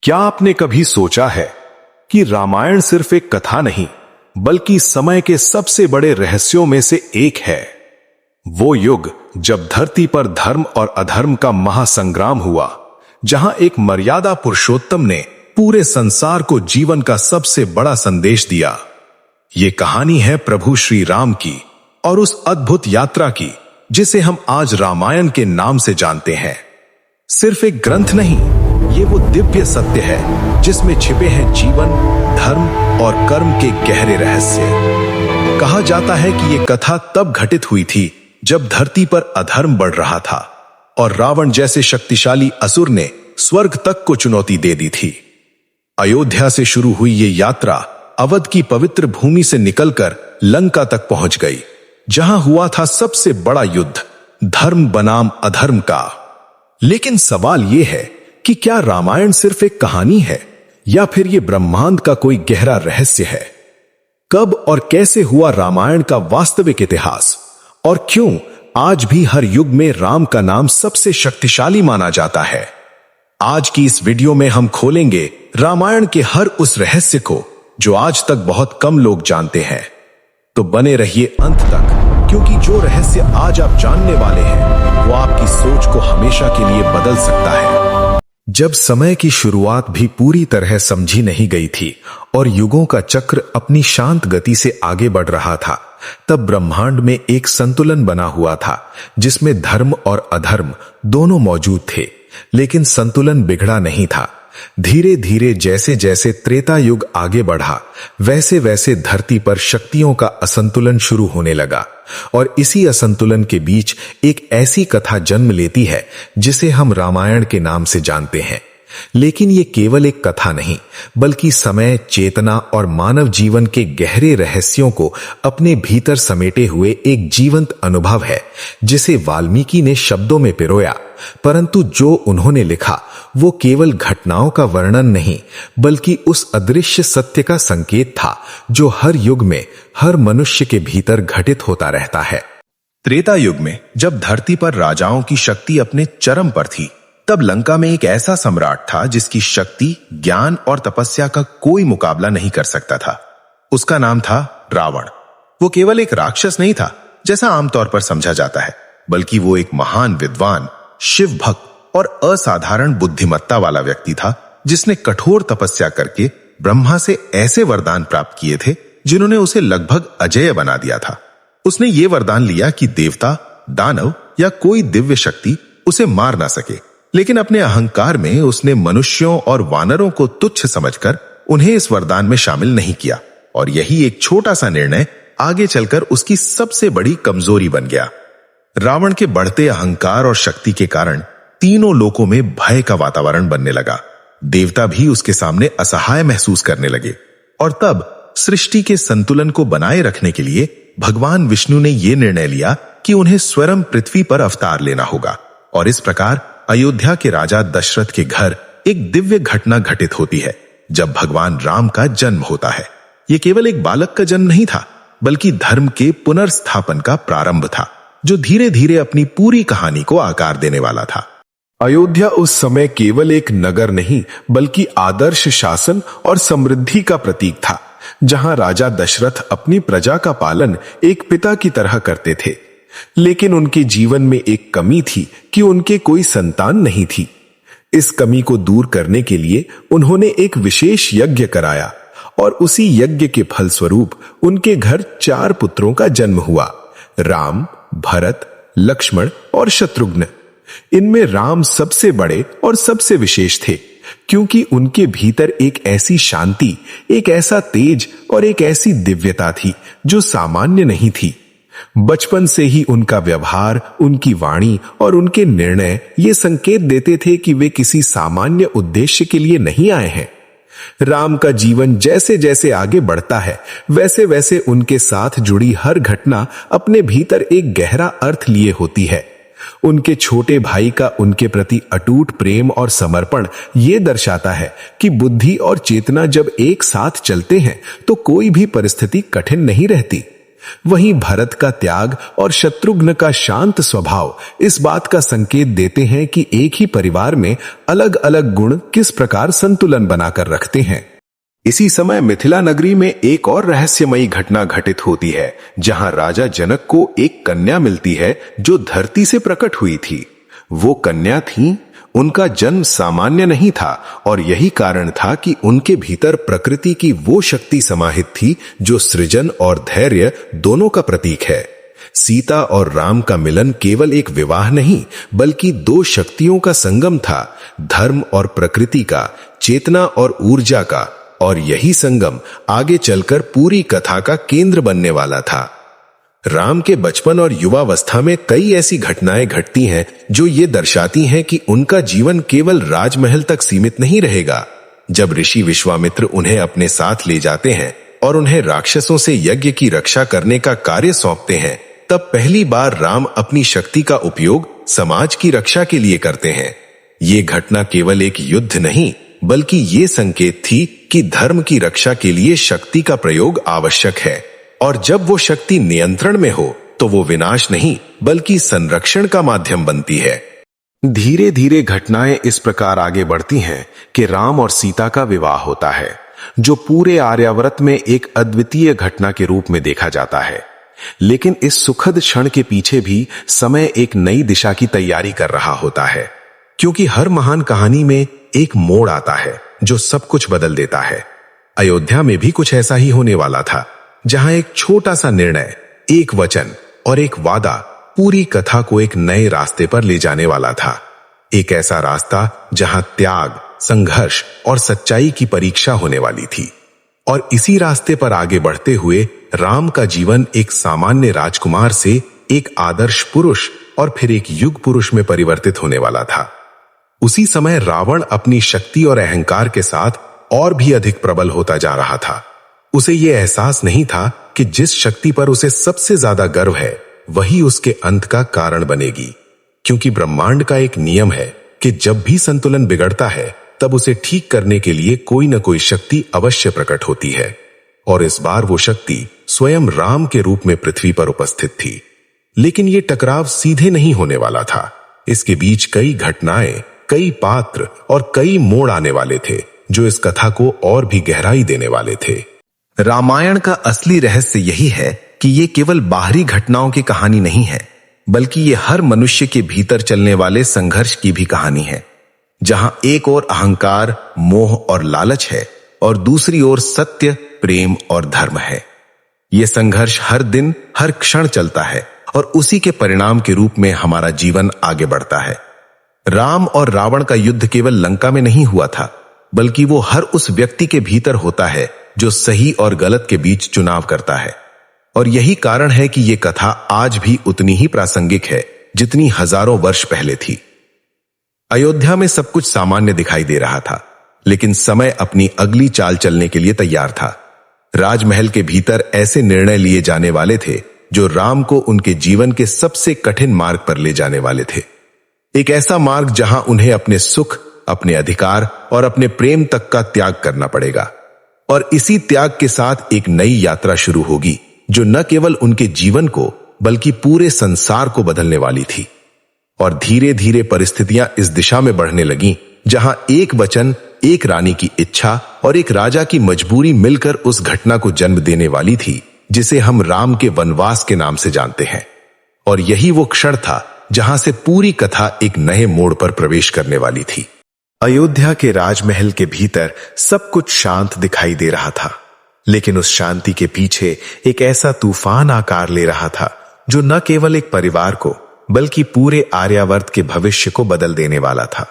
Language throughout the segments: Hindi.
क्या आपने कभी सोचा है कि रामायण सिर्फ एक कथा नहीं बल्कि समय के सबसे बड़े रहस्यों में से एक है। वो युग जब धरती पर धर्म और अधर्म का महासंग्राम हुआ, जहां एक मर्यादा पुरुषोत्तम ने पूरे संसार को जीवन का सबसे बड़ा संदेश दिया। ये कहानी है प्रभु श्री राम की और उस अद्भुत यात्रा की जिसे हम आज रामायण के नाम से जानते हैं। सिर्फ एक ग्रंथ नहीं, ये वो दिव्य सत्य है जिसमें छिपे हैं जीवन, धर्म और कर्म के गहरे रहस्य। कहा जाता है कि ये कथा तब घटित हुई थी जब धरती पर अधर्म बढ़ रहा था और रावण जैसे शक्तिशाली असुर ने स्वर्ग तक को चुनौती दे दी थी। अयोध्या से शुरू हुई ये यात्रा अवध की पवित्र भूमि से निकलकर लंका तक पहुंच गई, जहां हुआ था सबसे बड़ा युद्ध, धर्म बनाम अधर्म का। लेकिन सवाल यह है कि क्या रामायण सिर्फ एक कहानी है या फिर यह ब्रह्मांड का कोई गहरा रहस्य है? कब और कैसे हुआ रामायण का वास्तविक इतिहास, और क्यों आज भी हर युग में राम का नाम सबसे शक्तिशाली माना जाता है? आज की इस वीडियो में हम खोलेंगे रामायण के हर उस रहस्य को जो आज तक बहुत कम लोग जानते हैं। तो बने रहिए अंत तक, क्योंकि जो रहस्य आज आप जानने वाले हैं वो आपकी सोच को हमेशा के लिए बदल सकता है। जब समय की शुरुआत भी पूरी तरह समझी नहीं गई थी और युगों का चक्र अपनी शांत गति से आगे बढ़ रहा था, तब ब्रह्मांड में एक संतुलन बना हुआ था जिसमें धर्म और अधर्म दोनों मौजूद थे। लेकिन संतुलन बिगड़ा नहीं था। धीरे धीरे जैसे जैसे त्रेता युग आगे बढ़ा, वैसे वैसे धरती पर शक्तियों का असंतुलन शुरू होने लगा और इसी असंतुलन के बीच एक ऐसी कथा जन्म लेती है जिसे हम रामायण के नाम से जानते हैं। लेकिन ये केवल एक कथा नहीं, बल्कि समय, चेतना और मानव जीवन के गहरे रहस्यों को अपने भीतर समेटे हुए एक जीवंत अनुभव है जिसे वाल्मीकि ने शब्दों में पिरोया, परंतु जो उन्होंने लिखा वो केवल घटनाओं का वर्णन नहीं, बल्कि उस अदृश्य सत्य का संकेत था जो हर युग में हर मनुष्य के भीतर घटित होता रहता है। त्रेता युग में जब धरती पर राजाओं की शक्ति अपने चरम पर थी, तब लंका में एक ऐसा सम्राट था जिसकी शक्ति, ज्ञान और तपस्या का कोई मुकाबला नहीं कर सकता था। उसका नाम था रावण। वो केवल एक राक्षस नहीं था जैसा आमतौर पर समझा जाता है, बल्कि वो एक महान विद्वान, शिव भक्त और असाधारण बुद्धिमत्ता वाला व्यक्ति था जिसने कठोर तपस्या करके ब्रह्मा से ऐसे वरदान प्राप्त किए थे जिन्होंने उसे लगभग अजेय बना दिया था। उसने ये वरदान लिया कि देवता, दानव या कोई दिव्य शक्ति उसे मार ना सके, लेकिन अपने अहंकार में उसने मनुष्यों और वानरों को तुच्छ समझकर उन्हें इस वरदान में शामिल नहीं किया, और यही एक छोटा सा निर्णय आगे चलकर उसकी सबसे बड़ी कमजोरी बन गया। रावण के बढ़ते अहंकार और शक्ति के कारण तीनों लोकों में भय का वातावरण बनने लगा। देवता भी उसके सामने असहाय महसूस करने लगे, और तब सृष्टि के संतुलन को बनाए रखने के लिए भगवान विष्णु ने यह निर्णय लिया कि उन्हें स्वयं पृथ्वी पर अवतार लेना होगा। और इस प्रकार अयोध्या के राजा दशरथ के घर एक दिव्य घटना घटित होती है जब भगवान राम का जन्म होता है। यह केवल एक बालक का जन्म नहीं था, बल्कि धर्म के पुनर्स्थापन का प्रारंभ था जो धीरे धीरे अपनी पूरी कहानी को आकार देने वाला था। अयोध्या उस समय केवल एक नगर नहीं, बल्कि आदर्श शासन और समृद्धि का प्रतीक था, जहां राजा दशरथ अपनी प्रजा का पालन एक पिता की तरह करते थे। लेकिन उनके जीवन में एक कमी थी कि उनके कोई संतान नहीं थी। इस कमी को दूर करने के लिए उन्होंने एक विशेष यज्ञ कराया, और उसी यज्ञ के फलस्वरूप उनके घर 4 पुत्रों का जन्म हुआ: राम, भरत, लक्ष्मण और शत्रुघ्न। इनमें राम सबसे बड़े और सबसे विशेष थे, क्योंकि उनके भीतर एक ऐसी शांति, एक ऐसा तेज और एक ऐसी दिव्यता थी जो सामान्य नहीं थी। बचपन से ही उनका व्यवहार, उनकी वाणी और उनके निर्णय ये संकेत देते थे कि वे किसी सामान्य उद्देश्य के लिए नहीं आए हैं। राम का जीवन जैसे जैसे आगे बढ़ता है, वैसे वैसे उनके साथ जुड़ी हर घटना अपने भीतर एक गहरा अर्थ लिए होती है। उनके छोटे भाई का उनके प्रति अटूट प्रेम और समर्पण ये दर्शाता है कि बुद्धि और चेतना जब एक साथ चलते हैं तो कोई भी परिस्थिति कठिन नहीं रहती। वहीं भरत का त्याग और शत्रुघ्न का शांत स्वभाव इस बात का संकेत देते हैं कि एक ही परिवार में अलग अलग गुण किस प्रकार संतुलन बनाकर रखते हैं। इसी समय मिथिला नगरी में एक और रहस्यमयी घटना घटित होती है, जहां राजा जनक को एक कन्या मिलती है जो धरती से प्रकट हुई थी। वो कन्या थी, उनका जन्म सामान्य नहीं था और यही कारण था कि उनके भीतर प्रकृति की वो शक्ति समाहित थी जो सृजन और धैर्य दोनों का प्रतीक है। सीता और राम का मिलन केवल एक विवाह नहीं बल्कि दो शक्तियों का संगम था, धर्म और प्रकृति का, चेतना और ऊर्जा का, और यही संगम आगे चलकर पूरी कथा का केंद्र बनने वाला था। राम के बचपन और युवावस्था में कई ऐसी घटनाएं घटती हैं जो ये दर्शाती हैं कि उनका जीवन केवल राजमहल तक सीमित नहीं रहेगा। जब ऋषि विश्वामित्र उन्हें अपने साथ ले जाते हैं और उन्हें राक्षसों से यज्ञ की रक्षा करने का कार्य सौंपते हैं, तब पहली बार राम अपनी शक्ति का उपयोग समाज की रक्षा के लिए करते हैं। ये घटना केवल एक युद्ध नहीं बल्कि ये संकेत थी कि धर्म की रक्षा के लिए शक्ति का प्रयोग आवश्यक है, और जब वो शक्ति नियंत्रण में हो तो वो विनाश नहीं बल्कि संरक्षण का माध्यम बनती है। धीरे धीरे घटनाएं इस प्रकार आगे बढ़ती हैं कि राम और सीता का विवाह होता है, जो पूरे आर्यावर्त में एक अद्वितीय घटना के रूप में देखा जाता है। लेकिन इस सुखद क्षण के पीछे भी समय एक नई दिशा की तैयारी कर रहा होता है, क्योंकि हर महान कहानी में एक मोड़ आता है जो सब कुछ बदल देता है। अयोध्या में भी कुछ ऐसा ही होने वाला था, जहां एक छोटा सा निर्णय, एक वचन और एक वादा पूरी कथा को एक नए रास्ते पर ले जाने वाला था। एक ऐसा रास्ता जहां त्याग, संघर्ष और सच्चाई की परीक्षा होने वाली थी। और इसी रास्ते पर आगे बढ़ते हुए राम का जीवन एक सामान्य राजकुमार से एक आदर्श पुरुष और फिर एक युग पुरुष में परिवर्तित होने वाला था। उसी समय रावण अपनी शक्ति और अहंकार के साथ और भी अधिक प्रबल होता जा रहा था। उसे यह एहसास नहीं था कि जिस शक्ति पर उसे सबसे ज्यादा गर्व है वही उसके अंत का कारण बनेगी, क्योंकि ब्रह्मांड का एक नियम है कि जब भी संतुलन बिगड़ता है तब उसे ठीक करने के लिए कोई न कोई शक्ति अवश्य प्रकट होती है। और इस बार वो शक्ति स्वयं राम के रूप में पृथ्वी पर उपस्थित थी। लेकिन ये टकराव सीधे नहीं होने वाला था। इसके बीच कई घटनाएं, कई पात्र और कई मोड़ आने वाले थे जो इस कथा को और भी गहराई देने वाले थे। रामायण का असली रहस्य यही है कि ये केवल बाहरी घटनाओं की कहानी नहीं है, बल्कि ये हर मनुष्य के भीतर चलने वाले संघर्ष की भी कहानी है, जहां एक ओर अहंकार, मोह और लालच है और दूसरी ओर सत्य, प्रेम और धर्म है। ये संघर्ष हर दिन, हर क्षण चलता है और उसी के परिणाम के रूप में हमारा जीवन आगे बढ़ता है। राम और रावण का युद्ध केवल लंका में नहीं हुआ था, बल्कि वो हर उस व्यक्ति के भीतर होता है जो सही और गलत के बीच चुनाव करता है। और यही कारण है कि यह कथा आज भी उतनी ही प्रासंगिक है जितनी हजारों वर्ष पहले थी। अयोध्या में सब कुछ सामान्य दिखाई दे रहा था, लेकिन समय अपनी अगली चाल चलने के लिए तैयार था। राजमहल के भीतर ऐसे निर्णय लिए जाने वाले थे जो राम को उनके जीवन के सबसे कठिन मार्ग पर ले जाने वाले थे। एक ऐसा मार्ग जहां उन्हें अपने सुख, अपने अधिकार और अपने प्रेम तक का त्याग करना पड़ेगा। और इसी त्याग के साथ एक नई यात्रा शुरू होगी जो न केवल उनके जीवन को बल्कि पूरे संसार को बदलने वाली थी। और धीरे धीरे परिस्थितियां इस दिशा में बढ़ने लगीं जहां एक वचन, एक रानी की इच्छा और एक राजा की मजबूरी मिलकर उस घटना को जन्म देने वाली थी जिसे हम राम के वनवास के नाम से जानते हैं। और यही वो क्षण था जहां से पूरी कथा एक नए मोड़ पर प्रवेश करने वाली थी। अयोध्या के राजमहल के भीतर सब कुछ शांत दिखाई दे रहा था, लेकिन उस शांति के पीछे एक ऐसा तूफान आकार ले रहा था जो न केवल एक परिवार को बल्कि पूरे आर्यावर्त के भविष्य को बदल देने वाला था।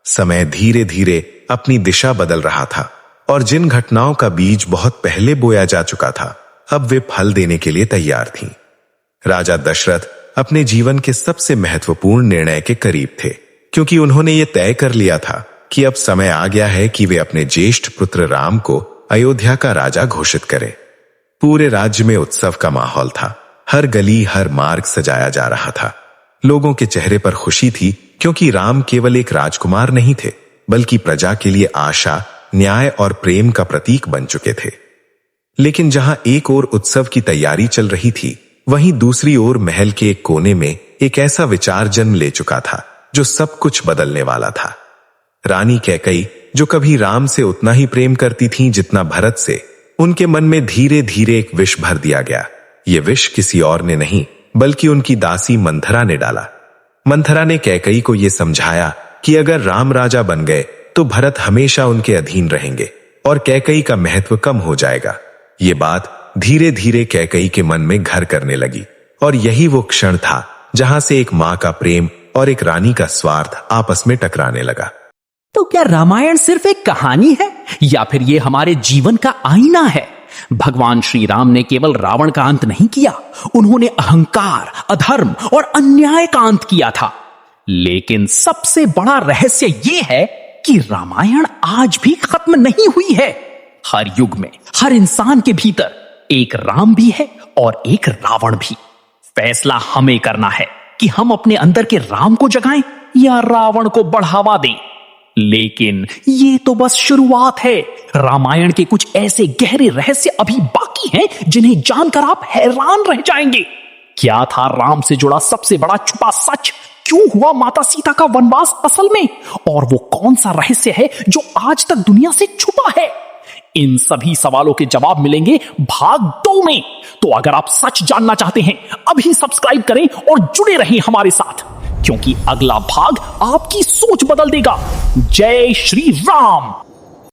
समय धीरे धीरे अपनी दिशा बदल रहा था और जिन घटनाओं का बीज बहुत पहले बोया जा चुका था, अब वे फल देने के लिए तैयार थीं। राजा दशरथ अपने जीवन के सबसे महत्वपूर्ण निर्णय के करीब थे, क्योंकि उन्होंने ये तय कर लिया था कि अब समय आ गया है कि वे अपने ज्येष्ठ पुत्र राम को अयोध्या का राजा घोषित करें। पूरे राज्य में उत्सव का माहौल था। हर गली, हर मार्ग सजाया जा रहा था। लोगों के चेहरे पर खुशी थी, क्योंकि राम केवल एक राजकुमार नहीं थे, बल्कि प्रजा के लिए आशा, न्याय और प्रेम का प्रतीक बन चुके थे। लेकिन जहां एक ओर उत्सव की तैयारी चल रही थी, वहीं दूसरी ओर महल के एक कोने में एक ऐसा विचार जन्म ले चुका था जो सब कुछ बदलने वाला था। रानी कैकई, जो कभी राम से उतना ही प्रेम करती थीं जितना भरत से, उनके मन में धीरे धीरे एक विष भर दिया गया। यह विष किसी और ने नहीं बल्कि उनकी दासी मंथरा ने डाला। मंथरा ने कैकई को यह समझाया कि अगर राम राजा बन गए तो भरत हमेशा उनके अधीन रहेंगे और कैकई का महत्व कम हो जाएगा। ये बात धीरे धीरे कैकई के मन में घर करने लगी और यही वो क्षण था जहां से एक मां का प्रेम और एक रानी का स्वार्थ आपस में टकराने लगा। तो क्या रामायण सिर्फ एक कहानी है या फिर ये हमारे जीवन का आईना है? भगवान श्री राम ने केवल रावण का अंत नहीं किया, उन्होंने अहंकार, अधर्म और अन्याय का अंत किया था। लेकिन सबसे बड़ा रहस्य यह है कि रामायण आज भी खत्म नहीं हुई है। हर युग में, हर इंसान के भीतर एक राम भी है और एक रावण भी। फैसला हमें करना है कि हम अपने अंदर के राम को जगाएं या रावण को बढ़ावा दें। लेकिन ये तो बस शुरुआत है। रामायण के कुछ ऐसे गहरे रहस्य अभी बाकी हैं जिन्हें जानकर आप हैरान रह जाएंगे। क्या था राम से जुड़ा सबसे बड़ा छुपा सच? क्यों हुआ माता सीता का वनवास असल में? और वो कौन सा रहस्य है जो आज तक दुनिया से छुपा है? इन सभी सवालों के जवाब मिलेंगे भाग 2 में। तो अगर आप सच जानना चाहते हैं, अभी सब्सक्राइब करें और जुड़े रहें हमारे साथ, क्योंकि अगला भाग आपकी सोच बदल देगा। जय श्री राम।